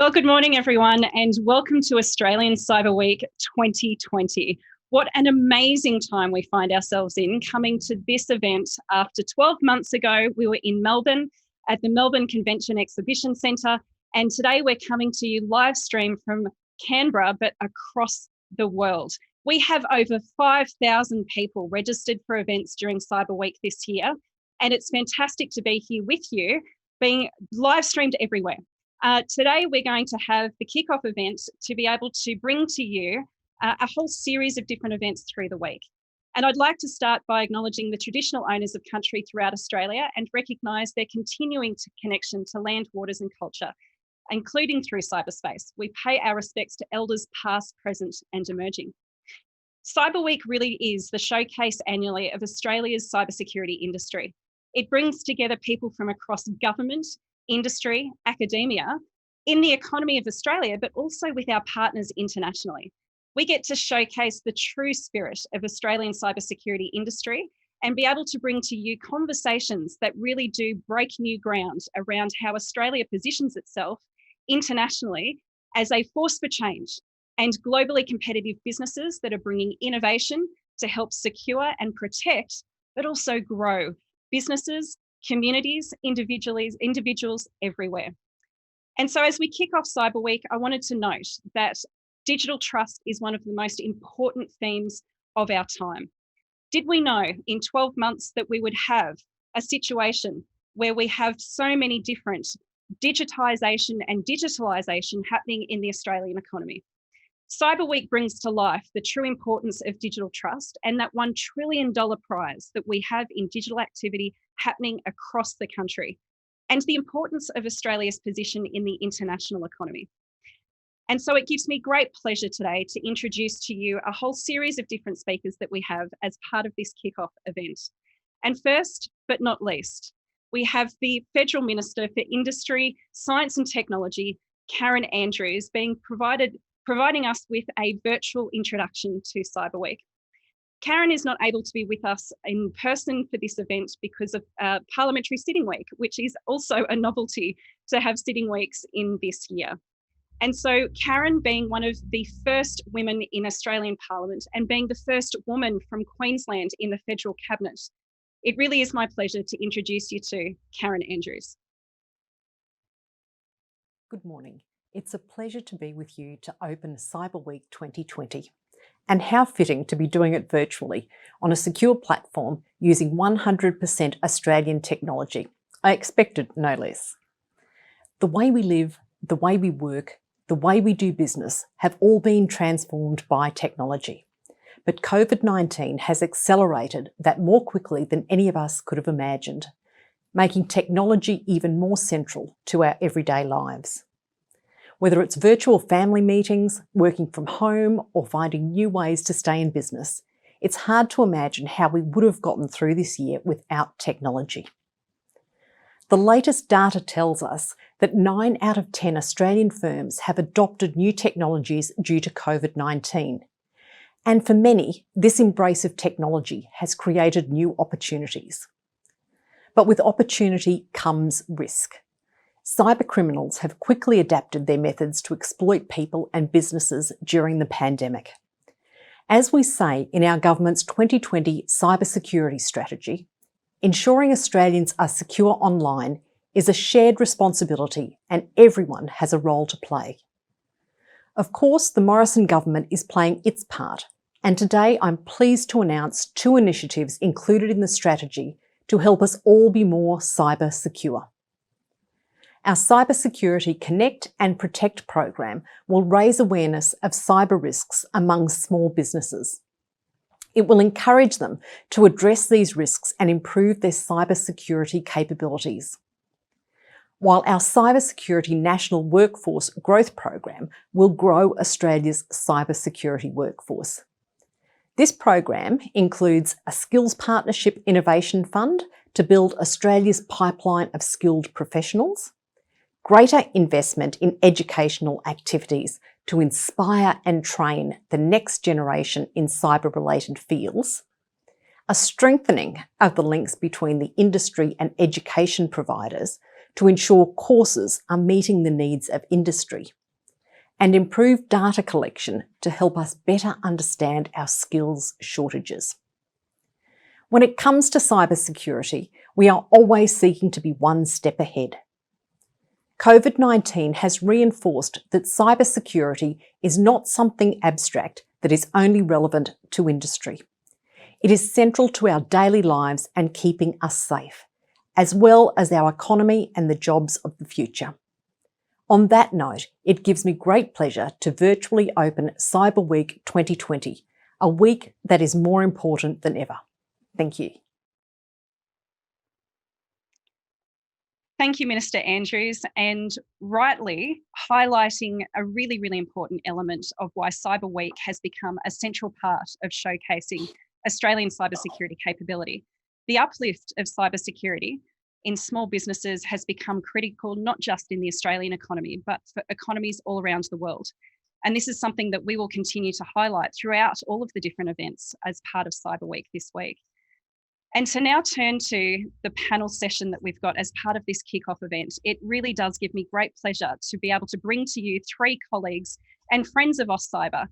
Well, good morning, everyone, and welcome to Australian Cyber Week 2020. What an amazing time we find ourselves in coming to this event after 12 months ago. We were in Melbourne at the Melbourne Convention Exhibition Centre, and today we're coming to you live stream from Canberra, but across the world. We have over 5,000 people registered for events during Cyber Week this year, and it's fantastic to be here with you, being live streamed everywhere. Today, we're going to have the kickoff event to be able to bring to you a whole series of different events through the week. And I'd like to start by acknowledging the traditional owners of country throughout Australia and recognise their continuing connection to land, waters and culture, including through cyberspace. We pay our respects to elders past, present and emerging. Cyber Week really is the showcase annually of Australia's cybersecurity industry. It brings together people from across government, industry, academia, in the economy of Australia, but also with our partners internationally. We get to showcase the true spirit of Australian cybersecurity industry and be able to bring to you conversations that really do break new ground around how Australia positions itself internationally as a force for change and globally competitive businesses that are bringing innovation to help secure and protect, but also grow businesses, communities, individuals everywhere. And so as we kick off Cyber Week, I wanted to note that digital trust is one of the most important themes of our time. Did we know in 12 months that we would have a situation where we have so many different digitisation and digitalisation happening in the Australian economy? Cyber Week brings to life the true importance of digital trust and that $1 trillion prize that we have in digital activity happening across the country, and the importance of Australia's position in the international economy. And so it gives me great pleasure today to introduce to you a whole series of different speakers that we have as part of this kickoff event. And first, but not least, we have the Federal Minister for Industry, Science and Technology, Karen Andrews, providing us with a virtual introduction to Cyber Week. Karen is not able to be with us in person for this event because of Parliamentary Sitting Week, which is also a novelty to have sitting weeks in this year. And so Karen, being one of the first women in Australian Parliament and being the first woman from Queensland in the Federal Cabinet, it really is my pleasure to introduce you to Karen Andrews. Good morning. It's a pleasure to be with you to open Cyber Week 2020. And how fitting to be doing it virtually on a secure platform using 100% Australian technology. I expected no less. The way we live, the way we work, the way we do business have all been transformed by technology. But COVID-19 has accelerated that more quickly than any of us could have imagined, making technology even more central to our everyday lives. Whether it's virtual family meetings, working from home, or finding new ways to stay in business, it's hard to imagine how we would have gotten through this year without technology. The latest data tells us that 9 out of 10 Australian firms have adopted new technologies due to COVID-19. And for many, this embrace of technology has created new opportunities. But with opportunity comes risk. Cybercriminals have quickly adapted their methods to exploit people and businesses during the pandemic. As we say in our government's 2020 cybersecurity strategy, ensuring Australians are secure online is a shared responsibility and everyone has a role to play. Of course, the Morrison government is playing its part, and today I'm pleased to announce 2 initiatives included in the strategy to help us all be more cyber secure. Our Cybersecurity Connect and Protect program will raise awareness of cyber risks among small businesses. It will encourage them to address these risks and improve their cybersecurity capabilities. While our Cybersecurity National Workforce Growth Program will grow Australia's cybersecurity workforce. This program includes a Skills Partnership Innovation Fund to build Australia's pipeline of skilled professionals, greater investment in educational activities to inspire and train the next generation in cyber-related fields, a strengthening of the links between the industry and education providers to ensure courses are meeting the needs of industry, and improved data collection to help us better understand our skills shortages. When it comes to cybersecurity, we are always seeking to be one step ahead. COVID-19 has reinforced that cybersecurity is not something abstract that is only relevant to industry. It is central to our daily lives and keeping us safe, as well as our economy and the jobs of the future. On that note, it gives me great pleasure to virtually open Cyber Week 2020, a week that is more important than ever. Thank you. Thank you, Minister Andrews, and rightly highlighting a really, really important element of why Cyber Week has become a central part of showcasing Australian cybersecurity capability. The uplift of cybersecurity in small businesses has become critical, not just in the Australian economy, but for economies all around the world. And this is something that we will continue to highlight throughout all of the different events as part of Cyber Week this week. And to now turn to the panel session that we've got as part of this kickoff event, it really does give me great pleasure to be able to bring to you three colleagues and friends of AusCyber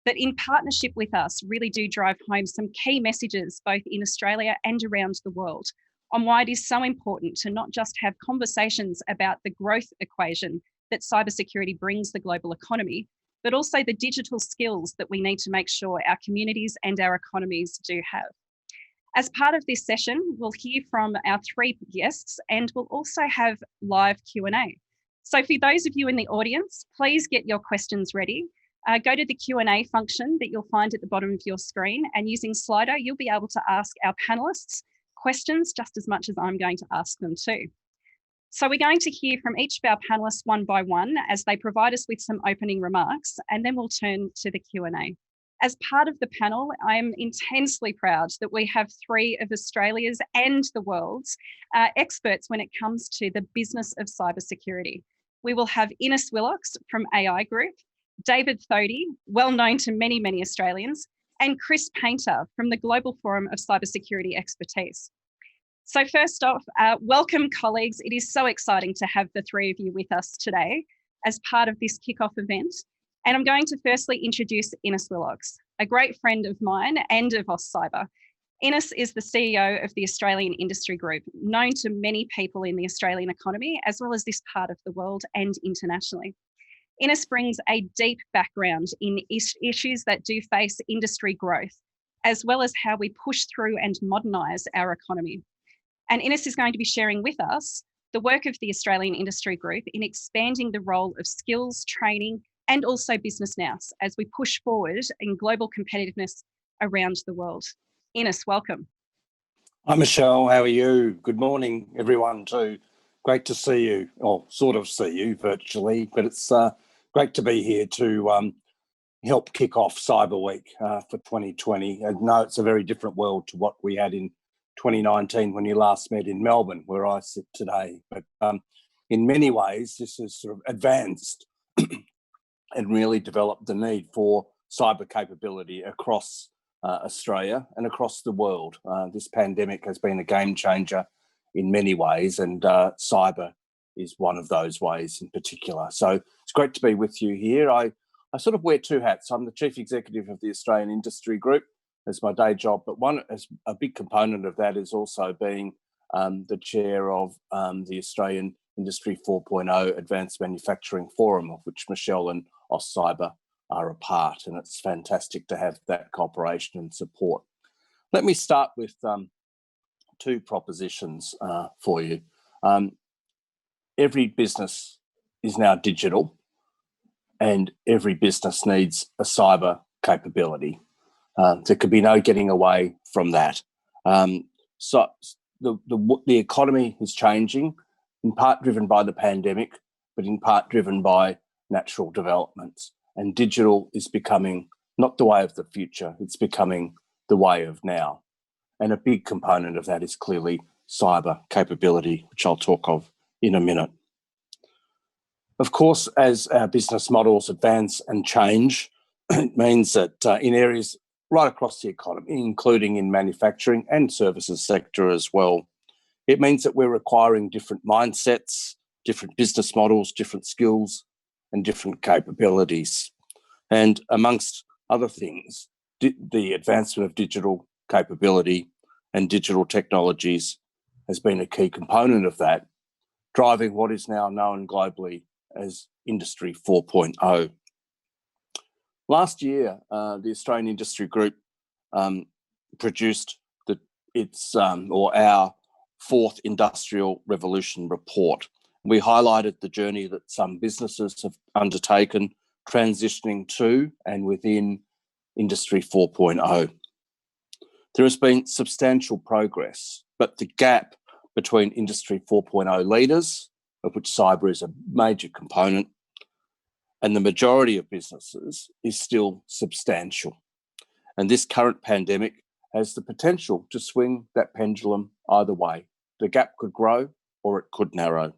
that in partnership with us really do drive home some key messages both in Australia and around the world on why it is so important to not just have conversations about the growth equation that cybersecurity brings the global economy, but also the digital skills that we need to make sure our communities and our economies do have. As part of this session, we'll hear from our three guests and we'll also have live Q&A. So for those of you in the audience, please get your questions ready. Go to the Q&A function that you'll find at the bottom of your screen, and using Slido, you'll be able to ask our panelists questions just as much as I'm going to ask them too. So we're going to hear from each of our panelists one by one as they provide us with some opening remarks, and then we'll turn to the Q&A. As part of the panel, I'm intensely proud that we have three of Australia's and the world's experts when it comes to the business of cybersecurity. We will have Ines Willocks from AI Group, David Thodey, well known to many, many Australians, and Chris Painter from the Global Forum of Cybersecurity Expertise. So first off, welcome colleagues. It is so exciting to have the three of you with us today as part of this kickoff event. And I'm going to firstly introduce Ines Willocks, a great friend of mine and of AusCyber. Ines is the CEO of the Australian Industry Group, known to many people in the Australian economy, as well as this part of the world and internationally. Ines brings a deep background in issues that do face industry growth, as well as how we push through and modernise our economy. And Ines is going to be sharing with us the work of the Australian Industry Group in expanding the role of skills, training, and also business nous as we push forward in global competitiveness around the world. Ines, welcome. Hi, Michelle. How are you? Good morning, everyone, too. Great to see you, or sort of see you virtually, but it's great to be here to help kick off Cyber Week for 2020. And no, it's a very different world to what we had in 2019 when you last met in Melbourne, where I sit today. But in many ways, this has sort of advanced and really developed the need for cyber capability across Australia and across the world. This pandemic has been a game changer in many ways, and cyber is one of those ways in particular. So it's great to be with you here. I sort of wear two hats. I'm the Chief Executive of the Australian Industry Group as my day job, but one as a big component of that is also being the chair of the Australian Industry 4.0 Advanced Manufacturing Forum, of which Michelle and AusCyber are a part, and it's fantastic to have that cooperation and support. Let me start with two propositions for you. Every business is now digital, and every business needs a cyber capability. There could be no getting away from that. So the economy is changing, in part driven by the pandemic, but in part driven by natural developments. And digital is becoming not the way of the future, it's becoming the way of now. And a big component of that is clearly cyber capability, which I'll talk of in a minute. Of course, as our business models advance and change, it means that in areas right across the economy, including in manufacturing and services sector as well, It means that we're requiring different mindsets, different business models, different skills, and different capabilities. And amongst other things, the advancement of digital capability and digital technologies has been a key component of that, driving what is now known globally as Industry 4.0. Last year, the Australian Industry Group produced our fourth industrial revolution report. We highlighted the journey that some businesses have undertaken transitioning to and within Industry 4.0. There has been substantial progress, but the gap between Industry 4.0 leaders, of which cyber is a major component, and the majority of businesses is still substantial. And this current pandemic has the potential to swing that pendulum either way. The gap could grow or it could narrow.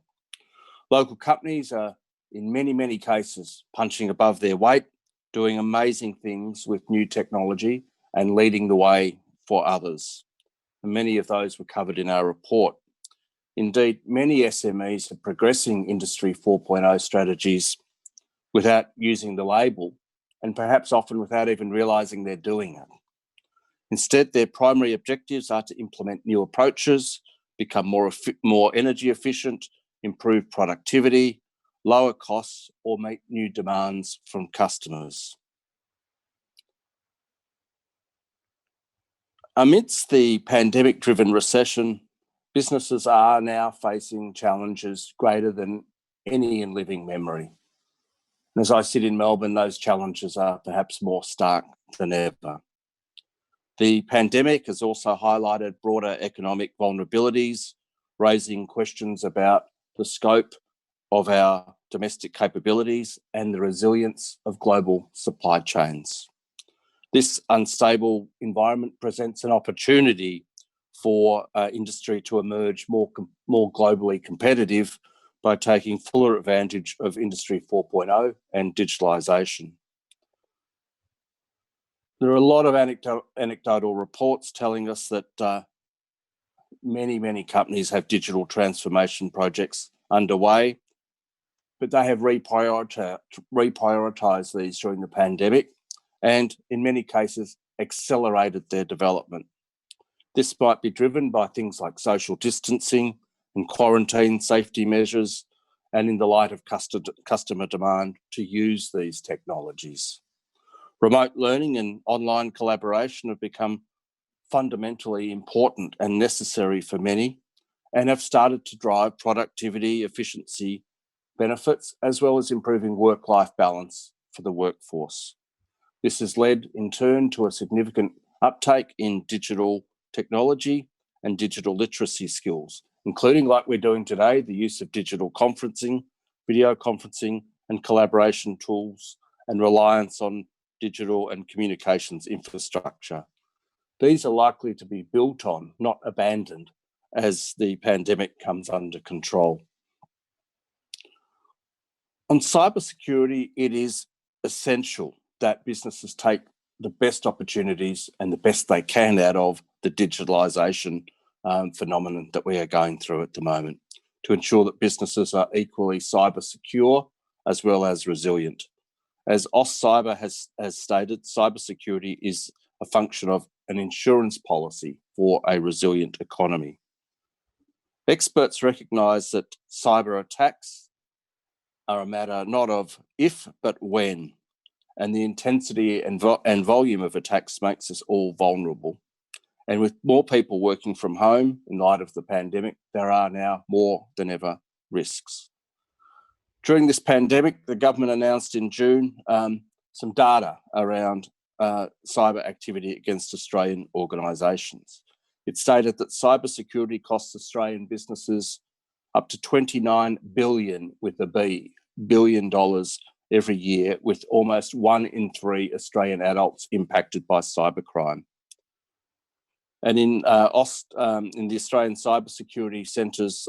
Local companies are, in many, many cases, punching above their weight, doing amazing things with new technology and leading the way for others. And many of those were covered in our report. Indeed, many SMEs are progressing Industry 4.0 strategies without using the label, and perhaps often without even realising they're doing it. Instead, their primary objectives are to implement new approaches, become more energy efficient, improve productivity, lower costs, or meet new demands from customers. Amidst the pandemic-driven recession, businesses are now facing challenges greater than any in living memory. And as I sit in Melbourne, those challenges are perhaps more stark than ever. The pandemic has also highlighted broader economic vulnerabilities, raising questions about the scope of our domestic capabilities and the resilience of global supply chains. This unstable environment presents an opportunity for industry to emerge more globally competitive by taking fuller advantage of Industry 4.0 and digitalisation. There are a lot of anecdotal reports telling us that many companies have digital transformation projects underway, but they have reprioritised these during the pandemic and, in many cases, accelerated their development. This might be driven by things like social distancing and quarantine safety measures, and in the light of customer demand to use these technologies. Remote learning and online collaboration have become fundamentally important and necessary for many, and have started to drive productivity, efficiency benefits, as well as improving work-life balance for the workforce. This has led, in turn, to a significant uptake in digital technology and digital literacy skills, including, like we're doing today, the use of digital conferencing, video conferencing, and collaboration tools, and reliance on digital and communications infrastructure. These are likely to be built on, not abandoned, as the pandemic comes under control. On cybersecurity, it is essential that businesses take the best opportunities and the best they can out of the digitalisation phenomenon that we are going through at the moment, to ensure that businesses are equally cyber secure as well as resilient. As AusCyber has stated, cybersecurity is a function of an insurance policy for a resilient economy. Experts recognise that cyber attacks are a matter not of if, but when, and the intensity and volume of attacks makes us all vulnerable. And with more people working from home in light of the pandemic, there are now more than ever risks. During this pandemic, the government announced in June some data around cyber activity against Australian organisations. It stated that cybersecurity costs Australian businesses up to $29 billion billion every year, with almost 1 in 3 Australian adults impacted by cybercrime. And in the Australian Cybersecurity Centre's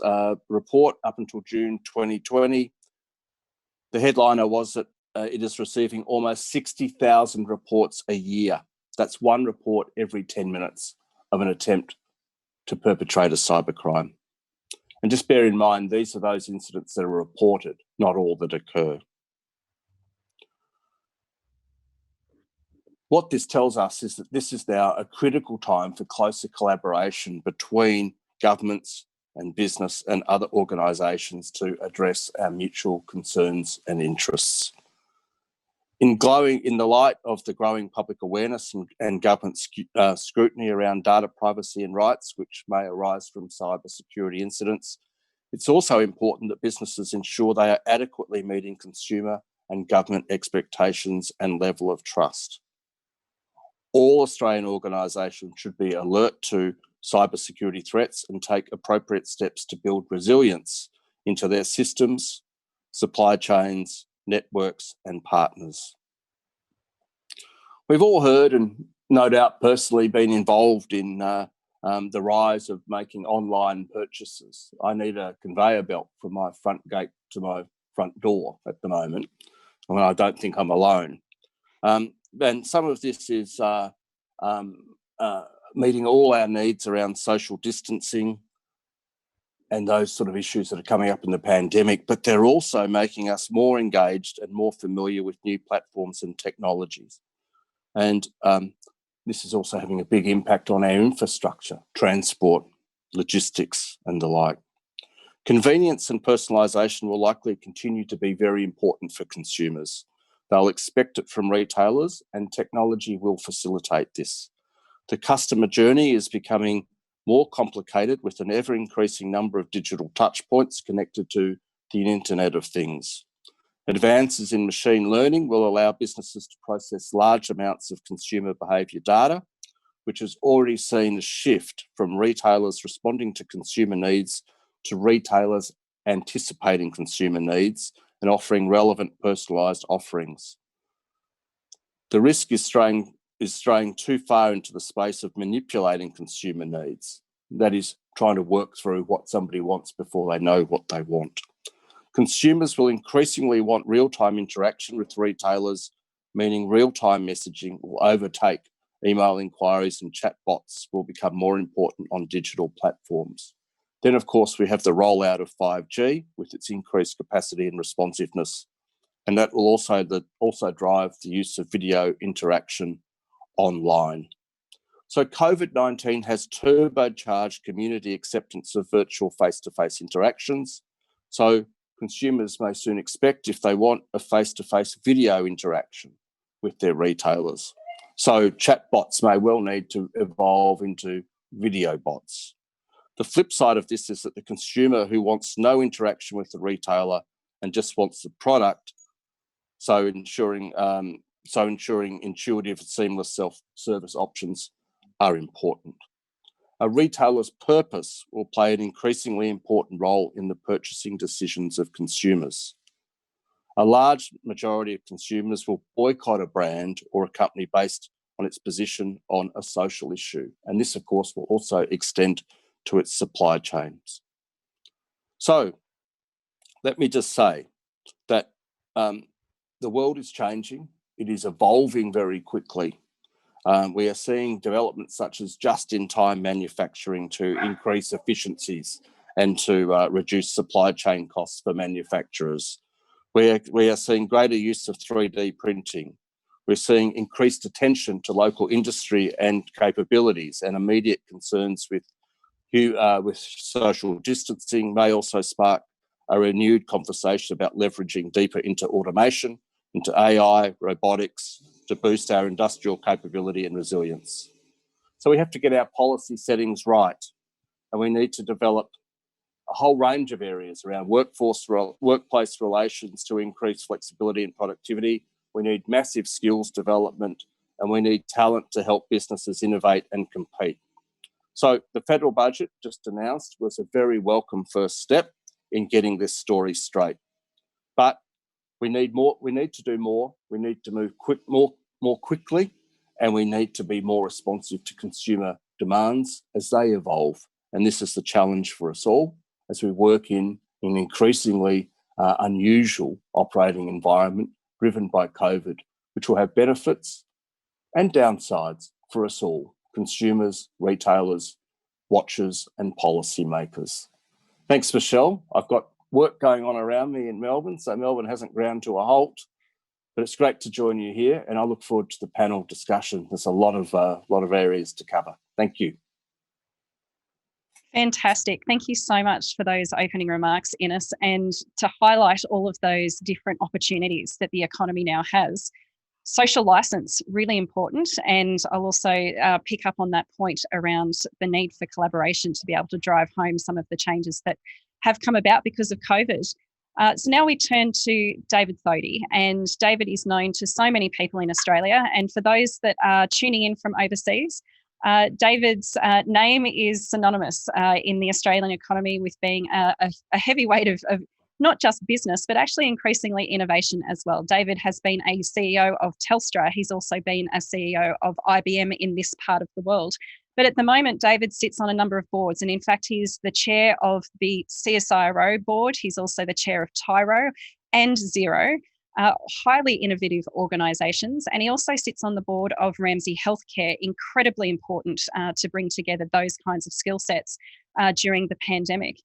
report up until June 2020, the headliner was that it is receiving almost 60,000 reports a year. That's one report every 10 minutes of an attempt to perpetrate a cybercrime. And just bear in mind, these are those incidents that are reported, not all that occur. What this tells us is that this is now a critical time for closer collaboration between governments and business and other organisations to address our mutual concerns and interests. In the light of the growing public awareness and government scrutiny around data privacy and rights, which may arise from cybersecurity incidents, it's also important that businesses ensure they are adequately meeting consumer and government expectations and level of trust. All Australian organisations should be alert to cybersecurity threats and take appropriate steps to build resilience into their systems, supply chains, networks and partners. We've all heard and no doubt personally been involved in the rise of making online purchases. I need a conveyor belt from my front gate to my front door at the moment. I mean, I don't think I'm alone. And some of this is meeting all our needs around social distancing and those sort of issues that are coming up in the pandemic, but they're also making us more engaged and more familiar with new platforms and technologies. And this is also having a big impact on our infrastructure, transport, logistics and the like. Convenience and personalisation will likely continue to be very important for consumers. They'll expect it from retailers and technology will facilitate this. The customer journey is becoming more complicated with an ever-increasing number of digital touchpoints connected to the Internet of Things. Advances in machine learning will allow businesses to process large amounts of consumer behaviour data, which has already seen a shift from retailers responding to consumer needs to retailers anticipating consumer needs and offering relevant personalised offerings. The risk is straying too far into the space of manipulating consumer needs. That is, trying to work through what somebody wants before they know what they want. Consumers will increasingly want real-time interaction with retailers, meaning real-time messaging will overtake email inquiries and chatbots will become more important on digital platforms. Then, of course, we have the rollout of 5G with its increased capacity and responsiveness, and that will also drive the use of video interaction online. So COVID-19 has turbocharged community acceptance of virtual face-to-face interactions. So consumers may soon expect, if they want, a face-to-face video interaction with their retailers. So chatbots may well need to evolve into video bots. The flip side of this is that the consumer who wants no interaction with the retailer and just wants the product, so ensuring intuitive and seamless self-service options are important. A retailer's purpose will play an increasingly important role in the purchasing decisions of consumers. A large majority of consumers will boycott a brand or a company based on its position on a social issue, and this, of course, will also extend to its supply chains. So let me just say that the world is changing. It is evolving very quickly. We are seeing developments such as just-in-time manufacturing to increase efficiencies and to reduce supply chain costs for manufacturers. We are seeing greater use of 3D printing. We're seeing increased attention to local industry and capabilities, and immediate concerns with social distancing may also spark a renewed conversation about leveraging deeper into automation, into AI, robotics, to boost our industrial capability and resilience. So we have to get our policy settings right, and we need to develop a whole range of areas around workplace relations to increase flexibility and productivity. We need massive skills development, and we need talent to help businesses innovate and compete. So the federal budget just announced was a very welcome first step in getting this story straight. But we need more. We need to do more. We need to move more quickly, and we need to be more responsive to consumer demands as they evolve. And this is the challenge for us all as we work in an increasingly unusual operating environment driven by COVID, which will have benefits and downsides for us all: consumers, retailers, watchers, and policymakers. Thanks, Michelle. I've got work going on around me in Melbourne, so Melbourne hasn't ground to a halt, but it's great to join you here, and I look forward to the panel discussion. There's a lot of areas to cover. Thank you. Fantastic. Thank you so much for those opening remarks, Innes, and to highlight all of those different opportunities that the economy now has. Social license, really important. And I'll also pick up on that point around the need for collaboration to be able to drive home some of the changes that have come about because of COVID. So now we turn to David Thodey, and David is known to so many people in Australia. And for those that are tuning in from overseas, David's name is synonymous in the Australian economy with being a heavyweight of not just business, but actually increasingly innovation as well. David has been a CEO of Telstra. He's also been a CEO of IBM in this part of the world. But at the moment, David sits on a number of boards. And in fact, he's the chair of the CSIRO board. He's also the chair of Tyro and Xero, highly innovative organisations. And he also sits on the board of Ramsay Healthcare, incredibly important to bring together those kinds of skill sets during the pandemic.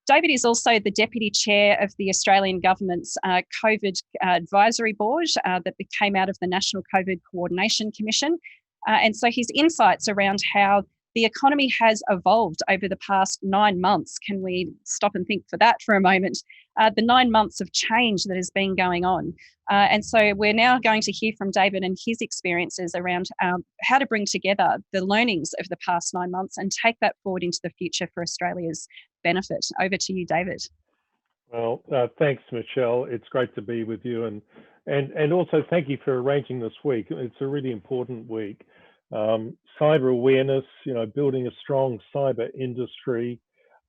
David is also the Deputy Chair of the Australian Government's COVID Advisory Board that came out of the National COVID Coordination Commission. And so his insights around how the economy has evolved over the past 9 months, can we stop and think for that for a moment? The 9 months of change that has been going on. And so we're now going to hear from David and his experiences around how to bring together the learnings of the past 9 months and take that forward into the future for Australia's benefit. Over to you, David. Well, thanks, Michelle. It's great to be with you, and also thank you for arranging this week. It's a really important week. Cyber awareness, building a strong cyber industry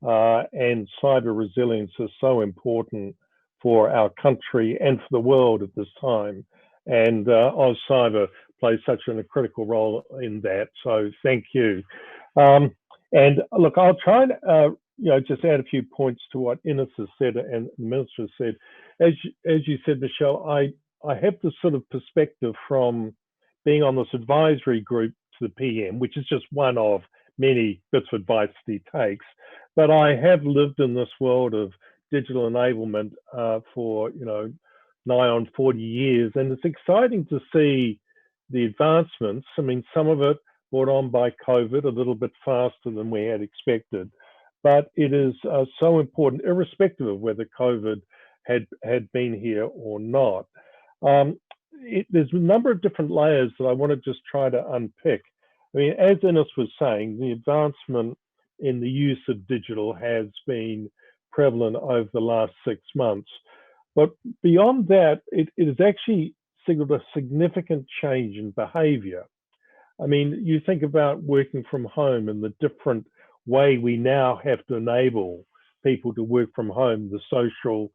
and cyber resilience is so important for our country and for the world at this time. And Oz Cyber plays such a critical role in that. So thank you. And look, I'll try and just add a few points to what Innes has said and the Minister has said. As you said, Michelle, I have this sort of perspective from being on this advisory group to the PM, which is just one of many bits of advice that he takes. But I have lived in this world of digital enablement for, nigh on 40 years. And it's exciting to see the advancements. I mean, some of it brought on by COVID a little bit faster than we had expected. But it is so important, irrespective of whether COVID had been here or not. There's a number of different layers that I want to just try to unpick. I mean, as Innes was saying, the advancement in the use of digital has been prevalent over the last 6 months. But beyond that, it has actually signaled a significant change in behaviour. I mean, you think about working from home and the different way we now have to enable people to work from home, the social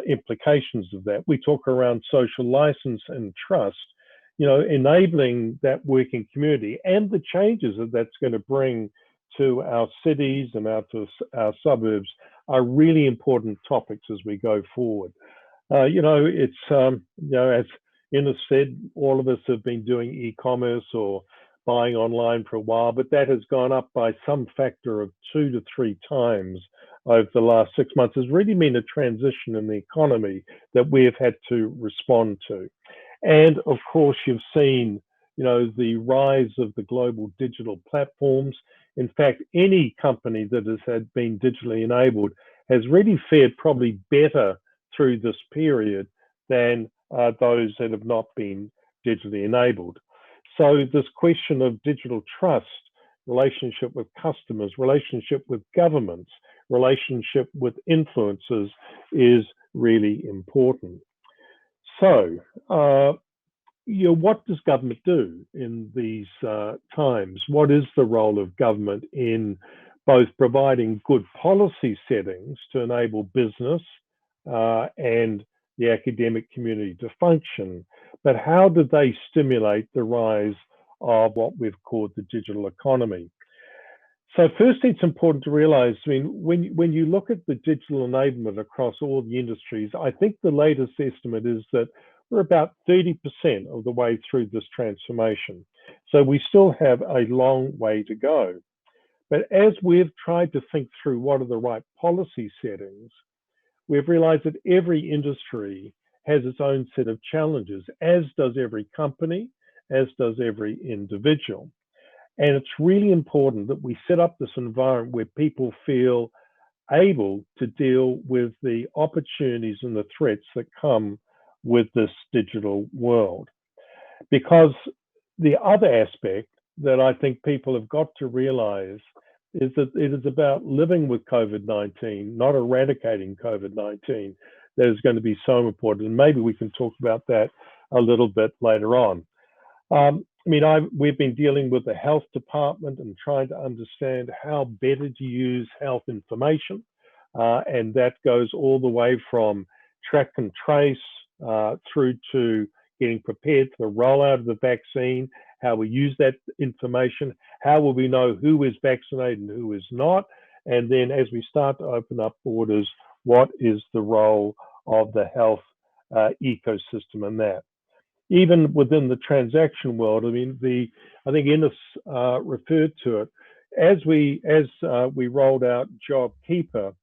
implications of that. We talk around social license and trust, enabling that working community and the changes that that's going to bring to our cities and to our suburbs are really important topics as we go forward. It's, as Innes said, all of us have been doing e-commerce or buying online for a while, but that has gone up by some factor of 2 to 3 times over the last 6 months. Has really been a transition in the economy that we have had to respond to. And of course, you've seen, the rise of the global digital platforms. In fact, any company that has been digitally enabled has really fared probably better through this period than those that have not been digitally enabled. So this question of digital trust, relationship with customers, relationship with governments, relationship with influencers is really important. So, what does government do in these times? What is the role of government in both providing good policy settings to enable business and the academic community to function, but how do they stimulate the rise of what we've called the digital economy? So firstly, it's important to realize, when you look at the digital enablement across all the industries, I think the latest estimate is that we're about 30% of the way through this transformation. So we still have a long way to go. But as we've tried to think through what are the right policy settings, we've realized that every industry has its own set of challenges, as does every company, as does every individual. And it's really important that we set up this environment where people feel able to deal with the opportunities and the threats that come with this digital world. Because the other aspect that I think people have got to realize is that it is about living with COVID-19, not eradicating COVID-19, that is going to be so important. And maybe we can talk about that a little bit later on. We've been dealing with the health department and trying to understand how better to use health information. And that goes all the way from track and trace through to getting prepared for the rollout of the vaccine, how we use that information, how will we know who is vaccinated and who is not, and then as we start to open up borders, what is the role of the health ecosystem in that? Even within the transaction world, I think Innes referred to it, as we rolled out JobKeeper,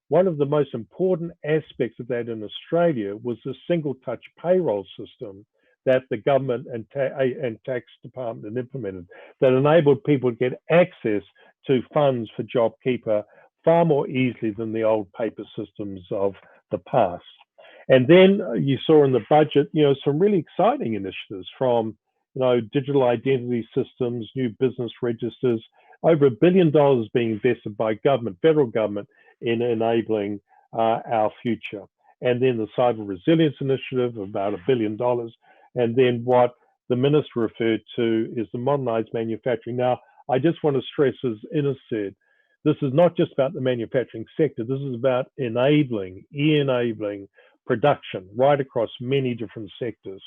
one of the most important aspects of that in Australia was the single touch payroll system that the government and tax department had implemented that enabled people to get access to funds for JobKeeper far more easily than the old paper systems of the past. And then you saw in the budget, some really exciting initiatives from, digital identity systems, new business registers, over $1 billion being invested by government, federal government, in enabling our future. And then the Cyber Resilience Initiative, about $1 billion. And then what the minister referred to is the modernized manufacturing. Now, I just want to stress, as Innes said, this is not just about the manufacturing sector. This is about enabling production right across many different sectors.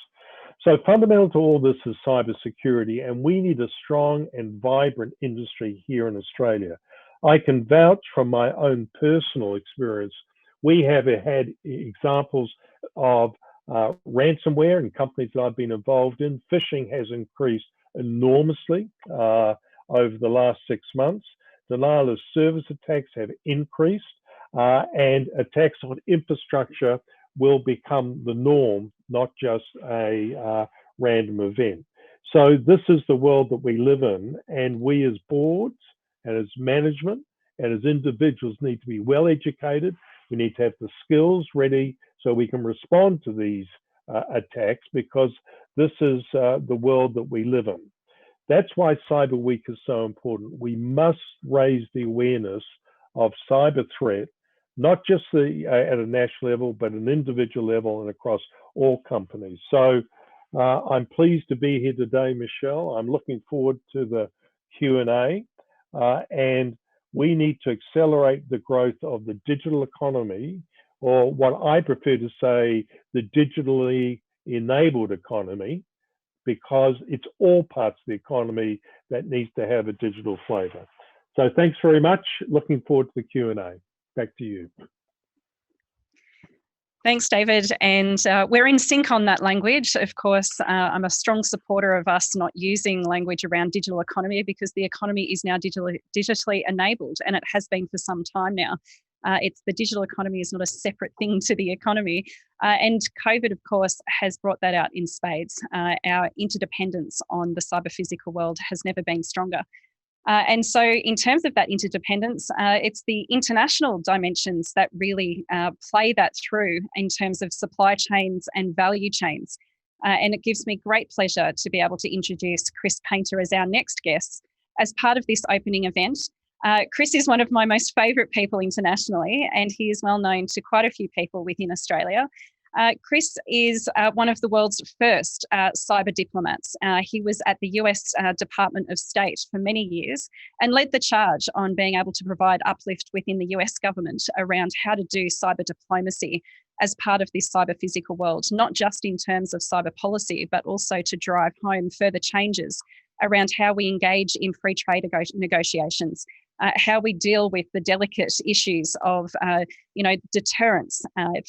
So fundamental to all this is cybersecurity, and we need a strong and vibrant industry here in Australia. I can vouch from my own personal experience. We have had examples of ransomware in companies that I've been involved in. Phishing has increased enormously over the last 6 months. Denial of service attacks have increased, and attacks on infrastructure will become the norm, not just a random event. So this is the world that we live in, and we as boards and as management and as individuals need to be well educated. We need to have the skills ready so we can respond to these attacks, because this is the world that we live in. That's why Cyber Week is so important. We must raise the awareness of cyber threat, not just at a national level, but an individual level and across all companies. So I'm pleased to be here today, Michelle. I'm looking forward to the Q&A, and we need to accelerate the growth of the digital economy, or what I prefer to say, the digitally enabled economy, because it's all parts of the economy that needs to have a digital flavor. So thanks very much. Looking forward to the Q&A. Back to you. Thanks, David. And we're in sync on that language. Of course, I'm a strong supporter of us not using language around digital economy, because the economy is now digitally enabled, and it has been for some time now. It's the digital economy is not a separate thing to the economy. And COVID, of course, has brought that out in spades. Our interdependence on the cyber-physical world has never been stronger. And so in terms of that interdependence, it's the international dimensions that really play that through in terms of supply chains and value chains. And it gives me great pleasure to be able to introduce Chris Painter as our next guest as part of this opening event. Chris is one of my most favourite people internationally, and he is well known to quite a few people within Australia. Chris is one of the world's first cyber diplomats. He was at the US Department of State for many years and led the charge on being able to provide uplift within the US government around how to do cyber diplomacy as part of this cyber physical world, not just in terms of cyber policy, but also to drive home further changes around how we engage in free trade negotiations, how we deal with the delicate issues of, deterrence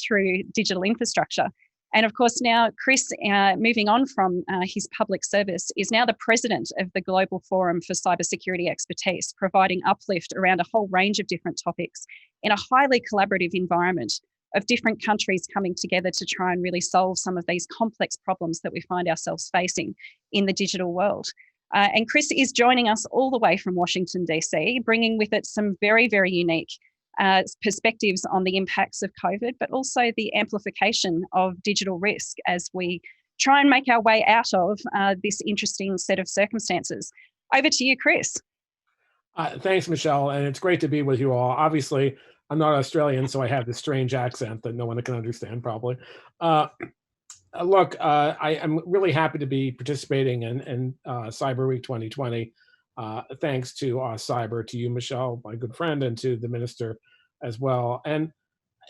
through digital infrastructure, And of course, now Chris, moving on from his public service, is now the president of the Global Forum for Cybersecurity Expertise, providing uplift around a whole range of different topics in a highly collaborative environment of different countries coming together to try and really solve some of these complex problems that we find ourselves facing in the digital world. And Chris is joining us all the way from Washington, DC, bringing with it some very, very unique perspectives on the impacts of COVID, but also the amplification of digital risk as we try and make our way out of this interesting set of circumstances. Over to you, Chris. Thanks, Michelle, and it's great to be with you all. Obviously, I'm not Australian, so I have this strange accent that no one can understand probably. Look, I am really happy to be participating in Cyber Week 2020. Thanks to Cyber, to you, Michelle, my good friend, and to the minister as well. And,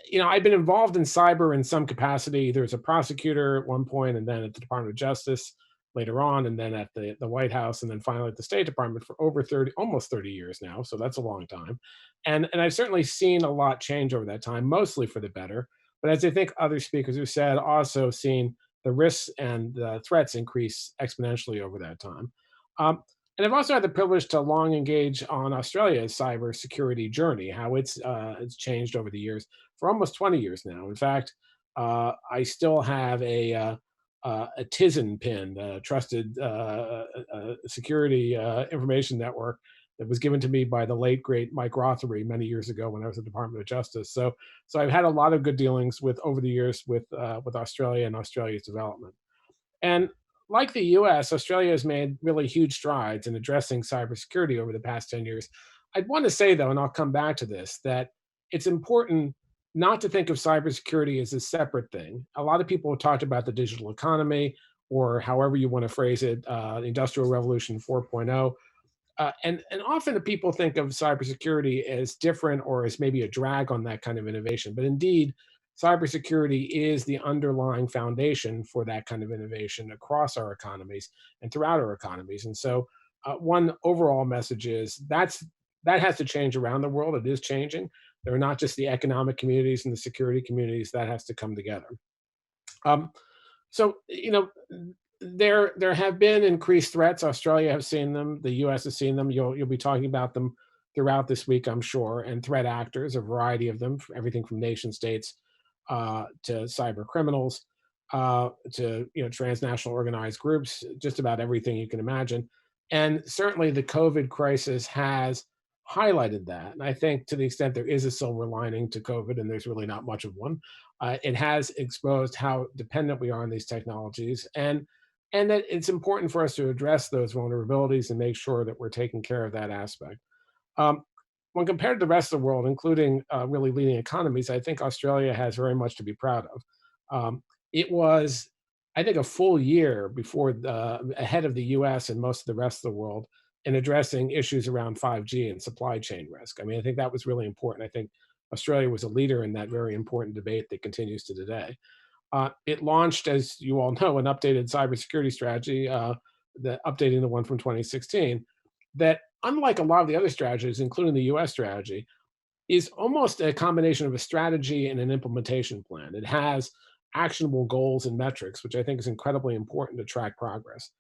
you know, I've been involved in cyber in some capacity. There was a prosecutor at one point, and then at the Department of Justice later on, and then at the White House, and then finally at the State Department for over almost 30 years now. So that's a long time. And I've certainly seen a lot change over that time, mostly for the better. But as I think other speakers have said, also seen the risks and the threats increase exponentially over that time. And I've also had the privilege to long engage on Australia's cybersecurity journey, how it's changed over the years for almost 20 years now. In fact, I still have a TISN pin, a trusted security information network that was given to me by the late great Mike Rothery many years ago when I was at the Department of Justice. So I've had a lot of good dealings with over the years with Australia and Australia's development. And like the U.S., Australia has made really huge strides in addressing cybersecurity over the past 10 years. I'd want to say, though, and I'll come back to this, that it's important not to think of cybersecurity as a separate thing. A lot of people have talked about the digital economy, or however you want to phrase it, the Industrial Revolution 4.0. And often the people think of cybersecurity as different or as maybe a drag on that kind of innovation. But indeed, cybersecurity is the underlying foundation for that kind of innovation across our economies and throughout our economies. And so one overall message is that has to change around the world. It is changing. There are not just the economic communities and the security communities that has to come together. So, you know, there have been increased threats. Australia has seen them. The U.S. has seen them. You'll be talking about them throughout this week, I'm sure. And threat actors, a variety of them, everything from nation states to cyber criminals, to transnational organized groups, just about everything you can imagine. And certainly the COVID crisis has highlighted that. And I think to the extent there is a silver lining to COVID, and there's really not much of one, it has exposed how dependent we are on these technologies, and that it's important for us to address those vulnerabilities and make sure that we're taking care of that aspect. When compared to the rest of the world, including really leading economies, I think Australia has very much to be proud of. It was, I think, a full year ahead of the US and most of the rest of the world in addressing issues around 5G and supply chain risk. I mean, I think that was really important. I think Australia was a leader in that very important debate that continues to today. It launched, as you all know, an updated cybersecurity strategy, updating the one from 2016, that, unlike a lot of the other strategies, including the US strategy, is almost a combination of a strategy and an implementation plan. It has actionable goals and metrics, which I think is incredibly important to track progress.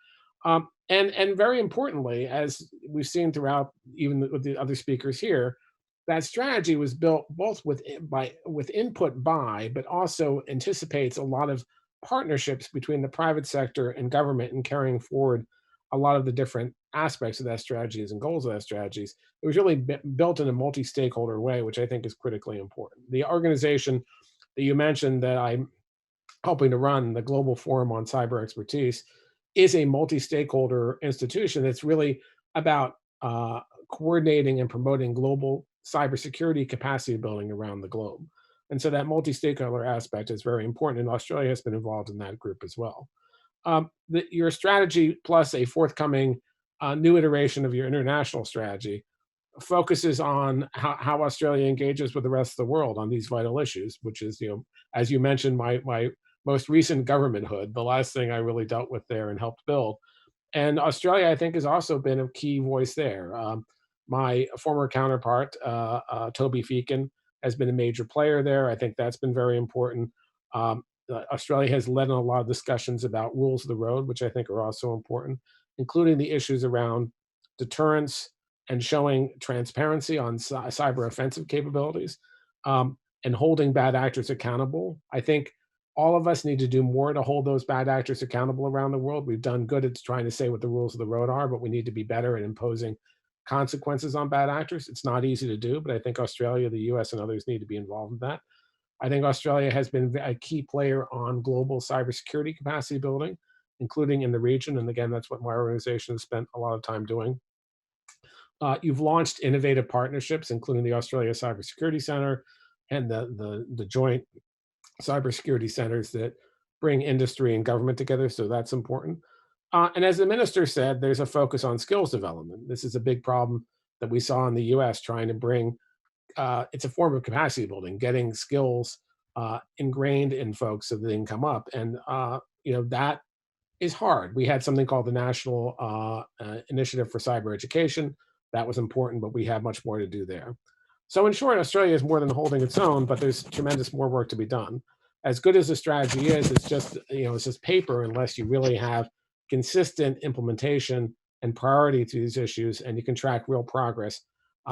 And very importantly, as we've seen throughout, even with the other speakers here, that strategy was built both with input by, but also anticipates a lot of partnerships between the private sector and government in carrying forward a lot of the different aspects of that strategies and goals of that strategies. It was really built in a multi-stakeholder way, which I think is critically important. The organization that you mentioned that I'm helping to run, the Global Forum on Cyber Expertise, is a multi-stakeholder institution that's really about coordinating and promoting global cybersecurity capacity building around the globe. And so that multi-stakeholder aspect is very important, and Australia has been involved in that group as well. Your strategy plus a forthcoming new iteration of your international strategy focuses on how Australia engages with the rest of the world on these vital issues, which is, as you mentioned, my most recent governmenthood, the last thing I really dealt with there and helped build. And Australia, I think, has also been a key voice there. My former counterpart, Toby Feakin, has been a major player there. I think that's been very important. Australia has led on a lot of discussions about rules of the road, which I think are also important, including the issues around deterrence and showing transparency on cyber offensive capabilities, and holding bad actors accountable. I think all of us need to do more to hold those bad actors accountable around the world. We've done good at trying to say what the rules of the road are, but we need to be better at imposing consequences on bad actors. It's not easy to do, but I think Australia, the US, and others need to be involved in that. I think Australia has been a key player on global cybersecurity capacity building, including in the region. And again, that's what my organization has spent a lot of time doing. You've launched innovative partnerships, including the Australia Cybersecurity Center and the joint cybersecurity centers that bring industry and government together. So that's important. And as the minister said, there's a focus on skills development. This is a big problem that we saw in the US trying to bring, it's a form of capacity building, getting skills ingrained in folks so that they can come up. And, that is hard. We had something called the National Initiative for Cyber Education. That was important, but we have much more to do there. So in short, Australia is more than holding its own, but there's tremendous more work to be done. As good as the strategy is, it's just paper unless you really have consistent implementation and priority to these issues, and you can track real progress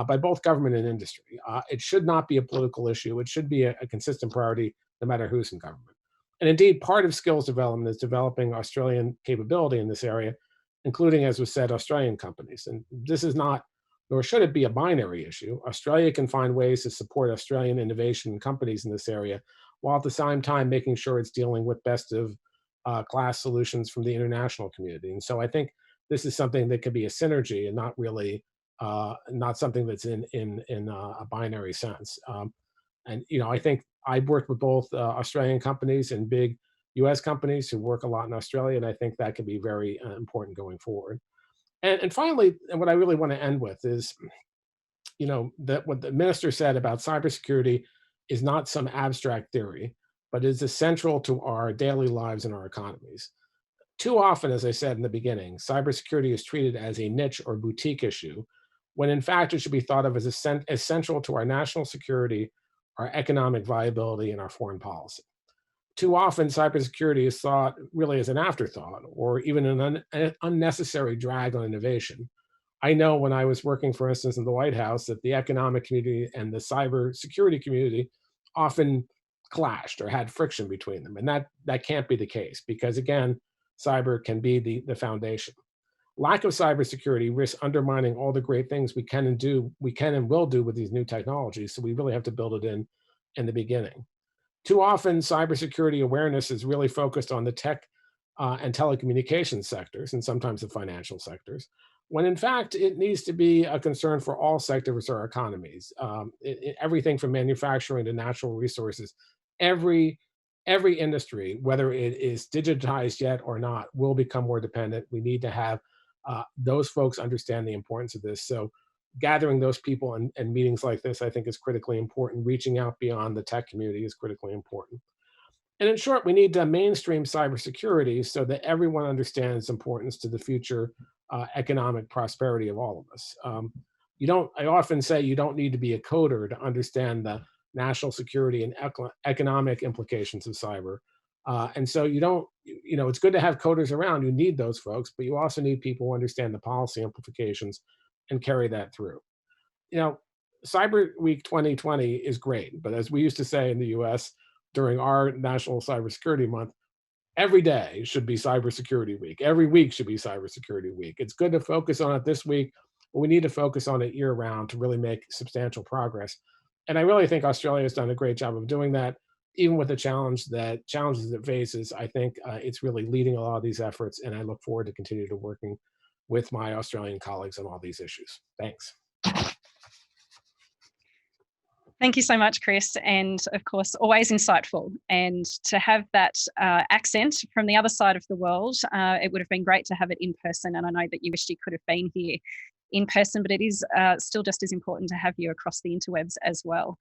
by both government and industry. It should not be a political issue. It should be a consistent priority no matter who's in government. And indeed, part of skills development is developing Australian capability in this area, including, as was said, Australian companies. And this is not, nor should it be, a binary issue. Australia can find ways to support Australian innovation and companies in this area, while at the same time making sure it's dealing with best of class solutions from the international community. And so I think this is something that could be a synergy and not really, not something that's in a binary sense. I think I've worked with both Australian companies and big US companies who work a lot in Australia, and I think that can be very important going forward. And finally, and what I really want to end with is, that what the minister said about cybersecurity is not some abstract theory, but is essential to our daily lives and our economies. Too often, as I said in the beginning, cybersecurity is treated as a niche or boutique issue, when in fact it should be thought of as essential to our national security, our economic viability, and our foreign policy. Too often, cybersecurity is thought really as an afterthought or even an unnecessary drag on innovation. I know when I was working, for instance, in the White House, that the economic community and the cybersecurity community often clashed or had friction between them. And that can't be the case because, again, cyber can be the foundation. Lack of cybersecurity risks undermining all the great things we can and will do with these new technologies. So we really have to build it in the beginning. Too often, cybersecurity awareness is really focused on the tech and telecommunications sectors and sometimes the financial sectors, when in fact it needs to be a concern for all sectors of our economies. Everything from manufacturing to natural resources, every industry, whether it is digitized yet or not, will become more dependent. We need to have those folks understand the importance of this. So gathering those people and meetings like this, I think, is critically important. Reaching out beyond the tech community is critically important. And in short, we need to mainstream cybersecurity so that everyone understands importance to the future economic prosperity of all of us. I often say you don't need to be a coder to understand the national security and economic implications of cyber. And so it's good to have coders around. You need those folks, but you also need people who understand the policy implications and carry that through. Cyber Week 2020 is great, but as we used to say in the US during our National Cybersecurity Month, every day should be Cybersecurity Week. Every week should be Cybersecurity Week. It's good to focus on it this week, but we need to focus on it year round to really make substantial progress. And I really think Australia has done a great job of doing that, even with the challenges it faces. I think it's really leading a lot of these efforts, and I look forward to continue to working with my Australian colleagues on all these issues. Thanks. Thank you so much, Chris. And of course, always insightful. And to have that accent from the other side of the world, it would have been great to have it in person. And I know that you wished you could have been here in person, but it is still just as important to have you across the interwebs as well.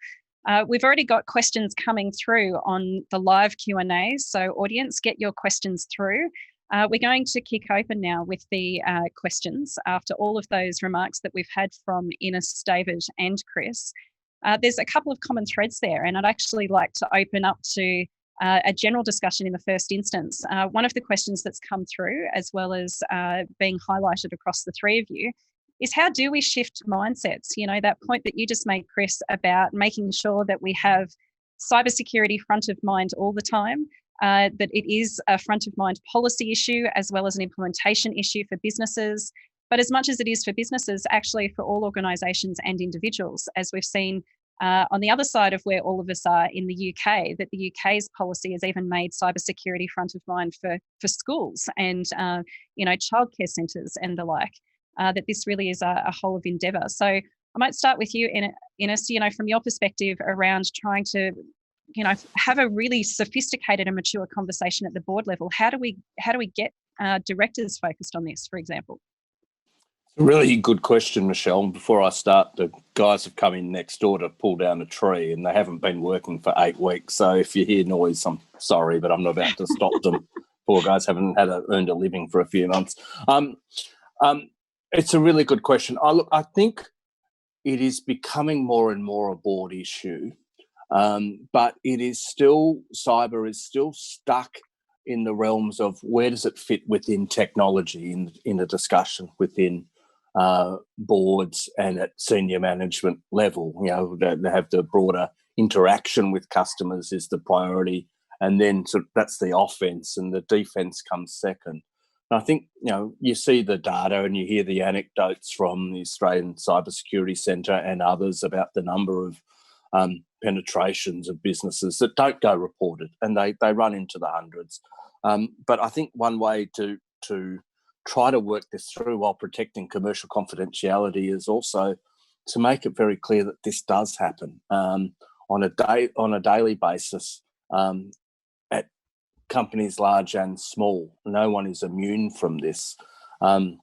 We've already got questions coming through on the live Q&A. So audience, get your questions through. We're going to kick open now with the questions after all of those remarks that we've had from Ines, David and Chris. There's a couple of common threads there, and I'd actually like to open up to a general discussion in the first instance. One of the questions that's come through, as well as being highlighted across the three of you, is how do we shift mindsets? You know, that point that you just made, Chris, about making sure that we have cybersecurity front of mind all the time, that it is a front of mind policy issue as well as an implementation issue for businesses. But as much as it is for businesses, actually for all organisations and individuals, as we've seen on the other side of where all of us are in the UK, that the UK's policy has even made cybersecurity front of mind for schools and childcare centres and the like. That this really is a whole of endeavour. So I might start with you, Ines, from your perspective around trying to, have a really sophisticated and mature conversation at the board level. How do we get directors focused on this, for example? Really good question, Michelle. Before I start, the guys have come in next door to pull down a tree and they haven't been working for 8 weeks. So if you hear noise, I'm sorry, but I'm not about to stop them. Poor guys haven't earned a living for a few months. It's a really good question. I think it is becoming more and more a board issue, but cyber is still stuck in the realms of where does it fit within technology in a discussion within boards and at senior management level. They have the broader interaction with customers is the priority, and then that's the offense, and the defense comes second. And I think you see the data and you hear the anecdotes from the Australian Cybersecurity Centre and others about the number of penetrations of businesses that don't go reported, and they run into the hundreds. But I think one way to try to work this through while protecting commercial confidentiality is also to make it very clear that this does happen on a daily basis at companies large and small. No one is immune from this. And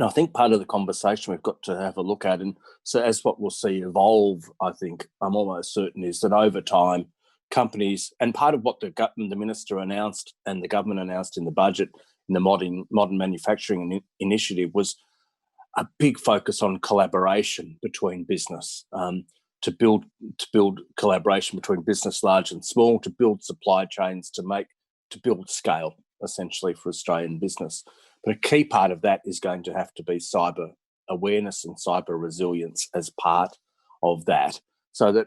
I think part of the conversation we've got to have a look at, and so as what we'll see evolve, I think I'm almost certain, is that over time, companies, and part of what the minister announced and the government announced in the budget in the modern manufacturing initiative was a big focus on collaboration between business, to build collaboration between business large and small, to build supply chains, to build scale essentially for Australian business. But a key part of that is going to have to be cyber awareness and cyber resilience as part of that, so that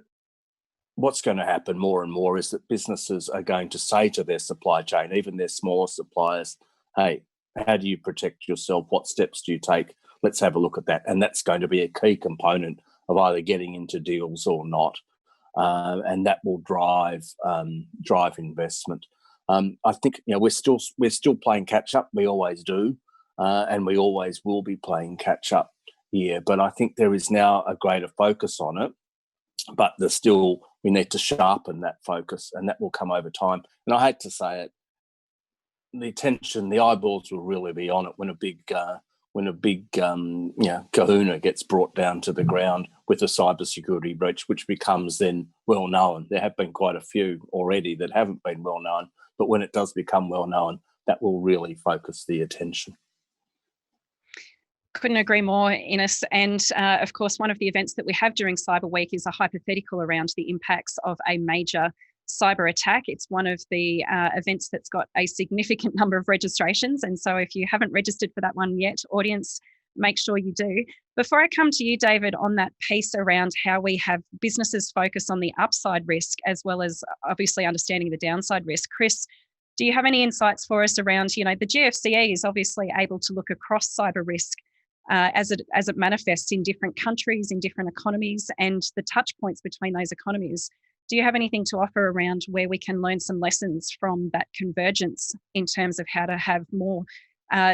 what's going to happen more and more is that businesses are going to say to their supply chain, even their smaller suppliers, hey, how do you protect yourself? What steps do you take? Let's have a look at that. And that's going to be a key component of either getting into deals or not. And that will drive investment. I think we're still playing catch up. We always do, and we always will be playing catch up here. But I think there is now a greater focus on it. But we need to sharpen that focus, and that will come over time. And I hate to say it, the eyeballs will really be on it when a big kahuna gets brought down to the ground with a cybersecurity breach, which becomes then well known. There have been quite a few already that haven't been well known, but when it does become well known, that will really focus the attention. Couldn't agree more, Ines. And of course, one of the events that we have during Cyber Week is a hypothetical around the impacts of a major cyber attack. It's one of the events that's got a significant number of registrations. And so if you haven't registered for that one yet, audience, make sure you do. Before I come to you, David, on that piece around how we have businesses focus on the upside risk, as well as obviously understanding the downside risk. Chris, do you have any insights for us around, the GFCE is obviously able to look across cyber risk as it manifests in different countries, in different economies, and the touch points between those economies. Do you have anything to offer around where we can learn some lessons from that convergence in terms of how to have more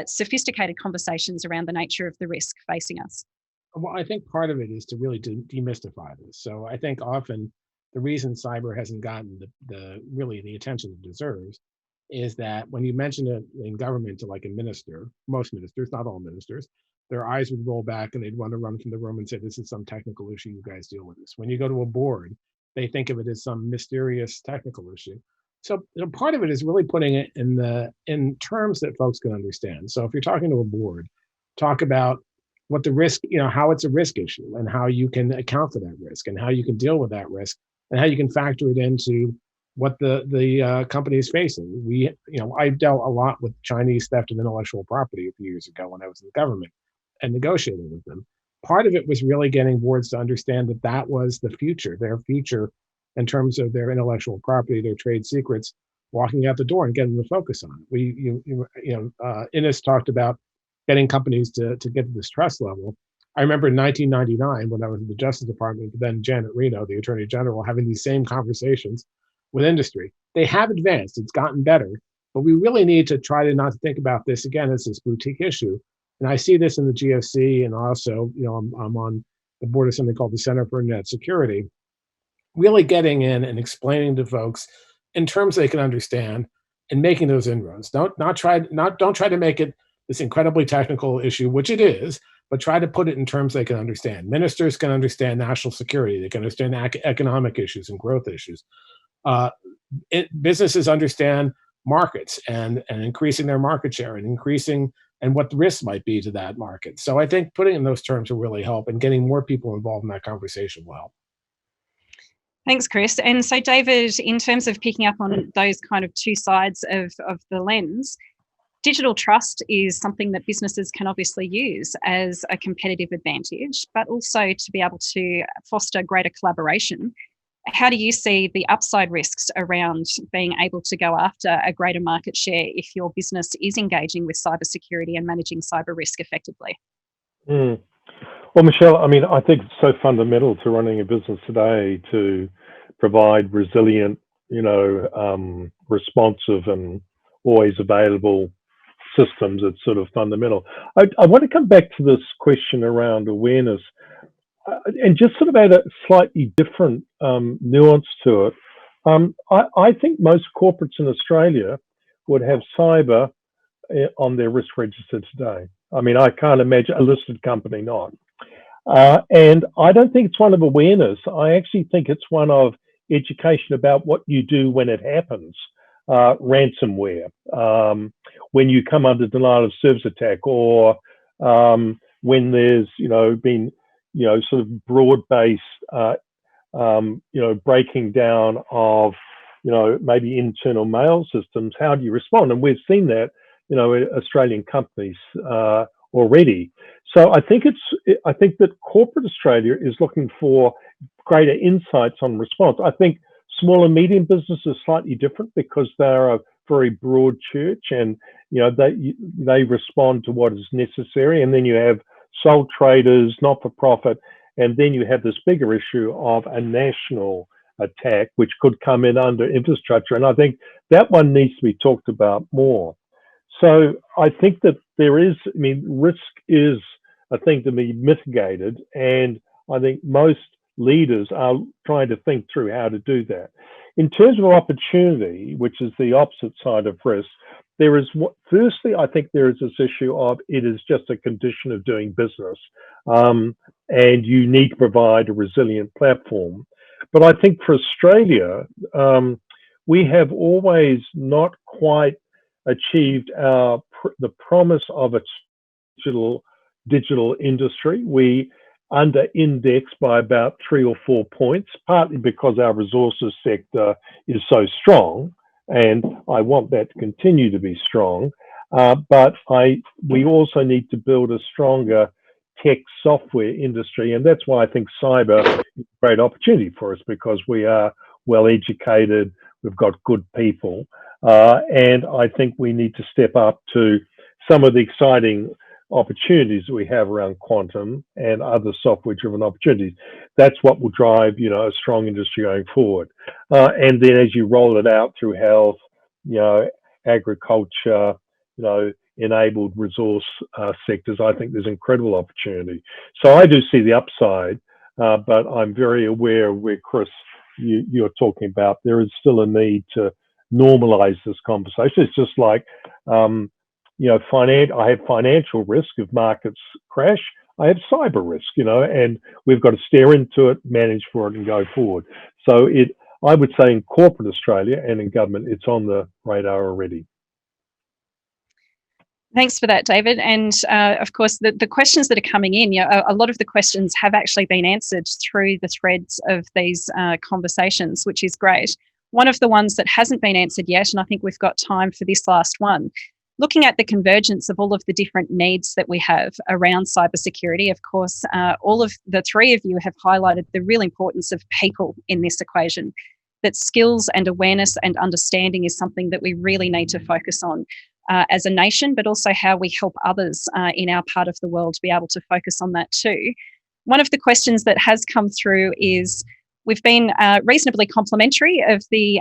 sophisticated conversations around the nature of the risk facing us? Well, I think part of it is to really demystify this. So I think often the reason cyber hasn't gotten the attention it deserves is that when you mention it in government to like a minister, most ministers, not all ministers, their eyes would roll back and they'd want to run from the room and say, this is some technical issue, you guys deal with this. When you go to a board, they think of it as some mysterious technical issue. So part of it is really putting it in terms that folks can understand. So if you're talking to a board, talk about what the risk, how it's a risk issue and how you can account for that risk and how you can deal with that risk and how you can factor it into what the company is facing. I dealt a lot with Chinese theft of intellectual property a few years ago when I was in the government and negotiating with them. Part of it was really getting boards to understand that that was the future, their future in terms of their intellectual property, their trade secrets, walking out the door and getting them to focus on it. Ines talked about getting companies to get to this trust level. I remember in 1999 when I was in the Justice Department, then Janet Reno, the Attorney General, having these same conversations with industry. They have advanced, it's gotten better, but we really need to try to not think about this again as this boutique issue. And I see this in the GFC, and also, I'm on the board of something called the Center for Internet Security, really getting in and explaining to folks in terms they can understand and making those inroads. Don't try to make it this incredibly technical issue, which it is, but try to put it in terms they can understand. Ministers can understand national security. They can understand economic issues and growth issues. Businesses understand markets and increasing their market share and what the risks might be to that market. So I think putting it in those terms will really help, and getting more people involved in that conversation will help. Thanks, Chris. And so, David, in terms of picking up on those kind of two sides of the lens, digital trust is something that businesses can obviously use as a competitive advantage, but also to be able to foster greater collaboration. How do you see the upside risks around being able to go after a greater market share if your business is engaging with cybersecurity and managing cyber risk effectively? Well, Michelle, I think it's so fundamental to running a business today to provide resilient, responsive and always available systems. It's sort of fundamental. I want to come back to this question around awareness and just sort of add a slightly different nuance to it. I think most corporates in Australia would have cyber on their risk register today. I can't imagine a listed company not. And I don't think it's one of awareness. I actually think it's one of education about what you do when it happens. Ransomware, when you come under denial of service attack, or when there's been sort of broad-based breaking down of maybe internal mail systems. How do you respond? And we've seen that Australian companies already. So I think that corporate Australia is looking for greater insights on response. I think small and medium business is slightly different because they're a very broad church, and they respond to what is necessary. And then you have sole traders, not for profit, and then you have this bigger issue of a national attack, which could come in under infrastructure. And I think that one needs to be talked about more. So I think that risk is a thing to be mitigated, and I think most leaders are trying to think through how to do that. In terms of opportunity, which is the opposite side of risk, firstly, I think there is this issue of it is just a condition of doing business, and you need to provide a resilient platform. But I think for Australia, we have always not quite achieved the promise of a digital industry. We under-index by about 3 or 4 points, partly because our resources sector is so strong, and I want that to continue to be strong. But we also need to build a stronger tech software industry, and that's why I think cyber is a great opportunity for us, because we are well educated, we've got good people, and I think we need to step up to some of the exciting opportunities that we have around quantum and other software-driven opportunities. That's what will drive, a strong industry going forward. And then as you roll it out through health, agriculture, enabled resource sectors, I think there's incredible opportunity. So I do see the upside, but I'm very aware of where, Chris, you're talking about. There is still a need to normalize this conversation. It's just like, I have financial risk if markets crash. I have cyber risk, and we've got to stare into it, manage for it, and go forward. So I would say in corporate Australia and in government, it's on the radar already. Thanks for that, David. And of course, the questions that are coming in, a lot of the questions have actually been answered through the threads of these conversations, which is great. One of the ones that hasn't been answered yet, and I think we've got time for this last one, looking at the convergence of all of the different needs that we have around cybersecurity. Of course, all of the three of you have highlighted the real importance of people in this equation, that skills and awareness and understanding is something that we really need to focus on as a nation, but also how we help others in our part of the world to be able to focus on that too. One of the questions that has come through is, we've been reasonably complimentary of the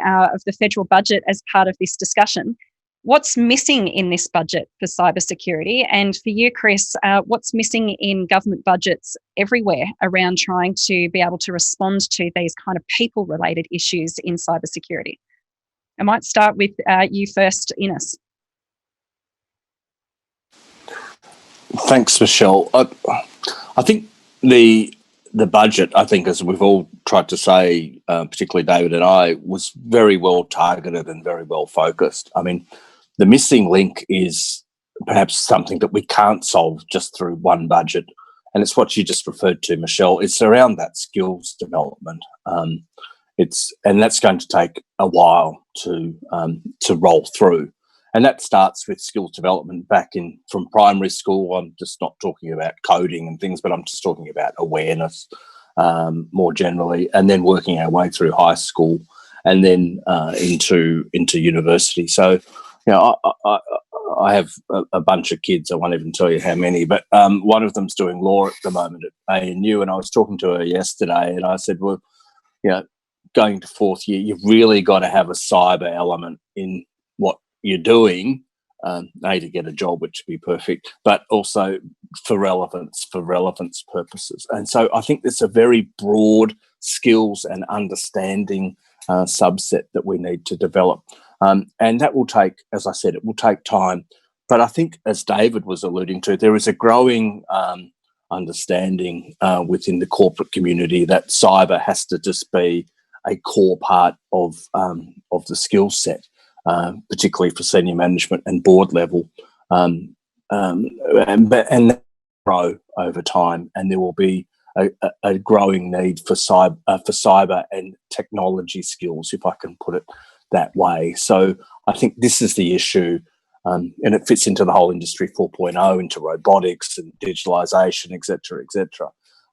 federal budget as part of this discussion. What's missing in this budget for cybersecurity? And for you, Chris, what's missing in government budgets everywhere around trying to be able to respond to these kind of people-related issues in cybersecurity? I might start with you first, Ines. Thanks, Michelle. I think the budget, I think, as we've all tried to say, particularly David and I, was very well targeted and very well focused. I mean, the missing link is perhaps something that we can't solve just through one budget, and it's what you just referred to, Michelle. It's around that skills development. And that's going to take a while to roll through. And that starts with skills development from primary school. I'm just not talking about coding and things, but I'm just talking about awareness more generally, and then working our way through high school and then into university. So, I have a bunch of kids. I won't even tell you how many, but one of them's doing law at the moment at ANU, and I was talking to her yesterday, and I said, well, going to fourth year, you've really got to have a cyber element in what you're doing, to get a job, which would be perfect, but also for relevance purposes. And so I think there's a very broad skills and understanding subset that we need to develop. And that will take, as I said, it will take time. But I think, as David was alluding to, there is a growing understanding within the corporate community that cyber has to just be a core part of the skill set, particularly for senior management and board level, and grow over time. And there will be a growing need for cyber and technology skills, if I can put it that way. So I think this is the issue, and it fits into the whole industry 4.0, into robotics and digitalisation, et cetera.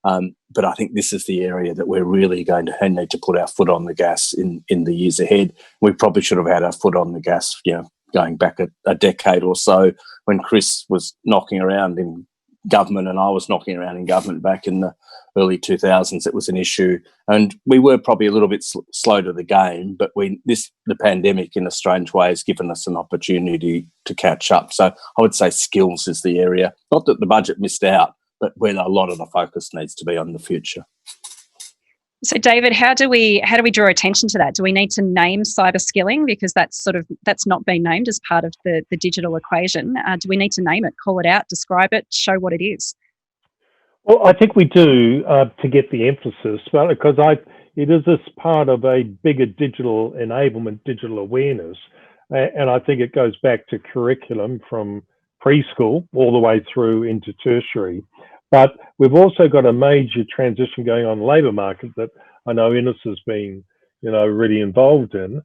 But I think this is the area that we're really going to need to put our foot on the gas in the years ahead. We probably should have had our foot on the gas, going back a decade or so, when Chris was knocking around in government and I was knocking around in government back in the early 2000s. It was an issue, and we were probably a little bit slow to the game, but the pandemic in a strange way has given us an opportunity to catch up. So I would say skills is the area, not that the budget missed out, but where a lot of the focus needs to be on the future. So, David, how do we draw attention to that? Do we need to name cyber skilling, because that's not been named as part of the digital equation? Do we need to name it, call it out, describe it, show what it is? Well, I think we do to get the emphasis, but because it is this part of a bigger digital enablement, digital awareness, and I think it goes back to curriculum from preschool all the way through into tertiary. But we've also got a major transition going on in the labour market that I know Ines has been, really involved in,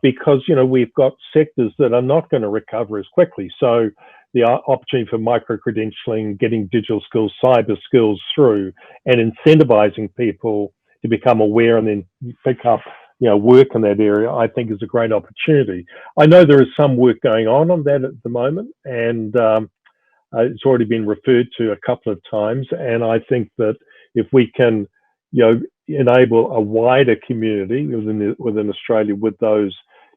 because, we've got sectors that are not going to recover as quickly. So the opportunity for micro-credentialing, getting digital skills, cyber skills through, and incentivising people to become aware and then pick up, work in that area, I think is a great opportunity. I know there is some work going on that at the moment, and it's already been referred to a couple of times. And I think that if we can, enable a wider community within Australia with those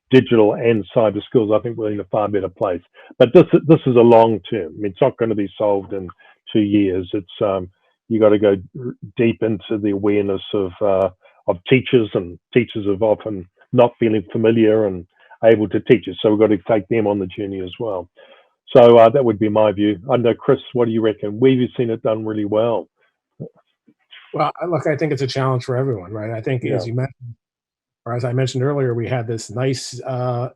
digital and cyber skills, I think we're in a far better place. But this is a long term. I mean, it's not going to be solved in 2 years. It's you got to go deep into the awareness of teachers, and teachers have often not feeling familiar and able to teach it. So we've got to take them on the journey as well. So that would be my view. I know, Chris, what do you reckon? We've seen it done really well. Well, look, I think it's a challenge for everyone, right? I think, as you mentioned, or as I mentioned earlier, we had this nice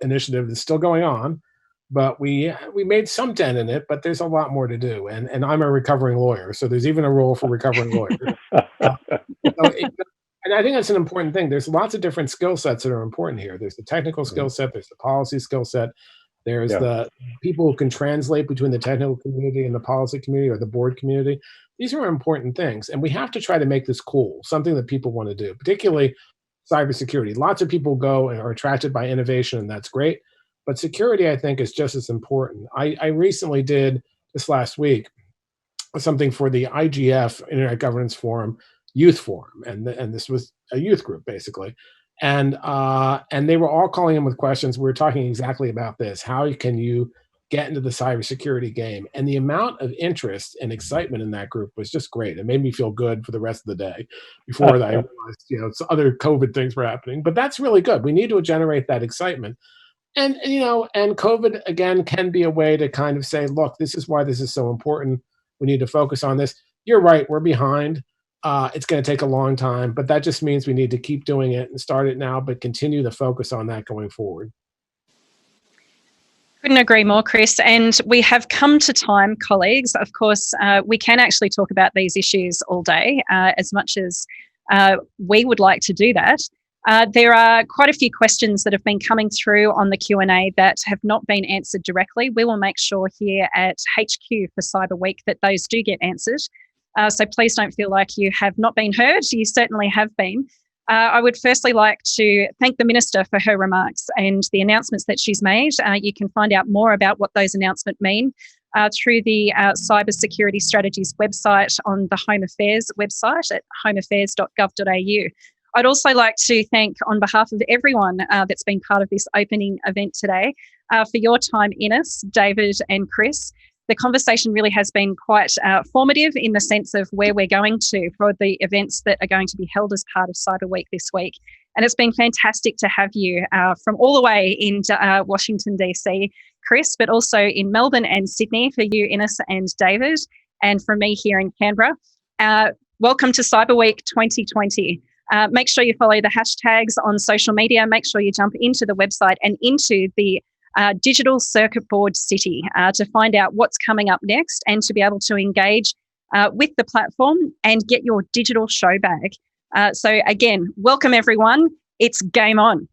initiative that's still going on, but we made some dent in it, but there's a lot more to do. And I'm a recovering lawyer, so there's even a role for recovering lawyers. I And I think that's an important thing. There's lots of different skill sets that are important here. There's the technical skill set, there's the policy skill set, there's the people who can translate between the technical community and the policy community or the board community. These are important things. And we have to try to make this cool, something that people want to do, particularly cybersecurity. Lots of people go and are attracted by innovation, and that's great. But security, I think, is just as important. I recently did, this last week, something for the IGF, Internet Governance Forum, Youth Forum. And this was a youth group, basically. And they were all calling in with questions. We were talking exactly about this. How can you get into the cybersecurity game? And the amount of interest and excitement in that group was just great. It made me feel good for the rest of the day before I realized, other COVID things were happening. But that's really good. We need to generate that excitement. And, and COVID, again, can be a way to kind of say, look, this is why this is so important. We need to focus on this. You're right. We're behind. It's going to take a long time, but that just means we need to keep doing it and start it now, but continue to focus on that going forward. Couldn't agree more, Chris. And we have come to time, colleagues. Of course, we can actually talk about these issues all day, as much as we would like to do that. There are quite a few questions that have been coming through on the Q&A that have not been answered directly. We will make sure here at HQ for Cyber Week that those do get answered. So please don't feel like you have not been heard. You certainly have been. I would firstly like to thank the Minister for her remarks and the announcements that she's made. You can find out more about what those announcements mean through the Cyber Security Strategies website on the Home Affairs website at homeaffairs.gov.au. I'd also like to thank, on behalf of everyone that's been part of this opening event today, for your time in us, David and Chris. The conversation really has been quite formative in the sense of where we're going to for the events that are going to be held as part of Cyber Week this week. And it's been fantastic to have you from all the way in Washington, DC, Chris, but also in Melbourne and Sydney for you, Ines and David, and from me here in Canberra. Welcome to Cyber Week 2020. Make sure you follow the hashtags on social media. Make sure you jump into the website and into the Digital Circuit Board City to find out what's coming up next and to be able to engage with the platform and get your digital show bag. So again, welcome everyone. It's game on.